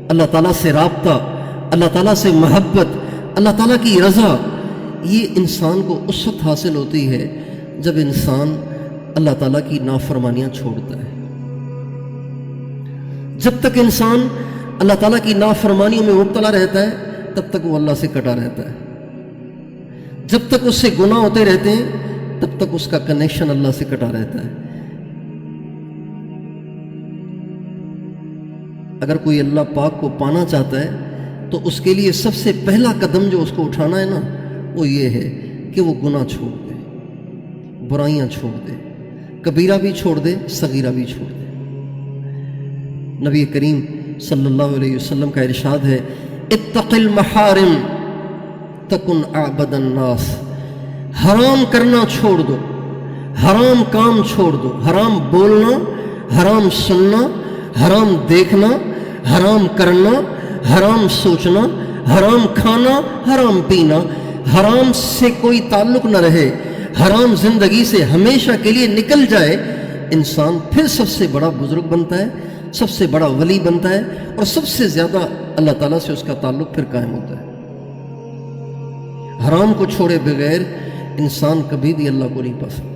اللہ تعالیٰ سے رابطہ، اللہ تعالیٰ سے محبت، اللہ تعالیٰ کی رضا، یہ انسان کو اس وقت حاصل ہوتی ہے جب انسان اللہ تعالیٰ کی نافرمانیاں چھوڑتا ہے۔ جب تک انسان اللہ تعالیٰ کی نافرمانیوں میں مبتلا رہتا ہے تب تک وہ اللہ سے کٹا رہتا ہے، جب تک اس سے گناہ ہوتے رہتے ہیں تب تک اس کا کنیکشن اللہ سے کٹا رہتا ہے۔ اگر کوئی اللہ پاک کو پانا چاہتا ہے تو اس کے لیے سب سے پہلا قدم جو اس کو اٹھانا ہے نا، وہ یہ ہے کہ وہ گناہ چھوڑ دے، برائیاں چھوڑ دے، کبیرہ بھی چھوڑ دے، صغیرہ بھی چھوڑ دے۔ نبی کریم صلی اللہ علیہ وسلم کا ارشاد ہے، اتق المحارم تکن اعبد الناس، حرام کرنا چھوڑ دو، حرام کام چھوڑ دو، حرام بولنا، حرام سننا، حرام دیکھنا، حرام کرنا، حرام سوچنا، حرام کھانا، حرام پینا، حرام سے کوئی تعلق نہ رہے، حرام زندگی سے ہمیشہ کے لیے نکل جائے، انسان پھر سب سے بڑا بزرگ بنتا ہے، سب سے بڑا ولی بنتا ہے، اور سب سے زیادہ اللہ تعالیٰ سے اس کا تعلق پھر قائم ہوتا ہے۔ حرام کو چھوڑے بغیر انسان کبھی بھی اللہ کو نہیں پا سکتا۔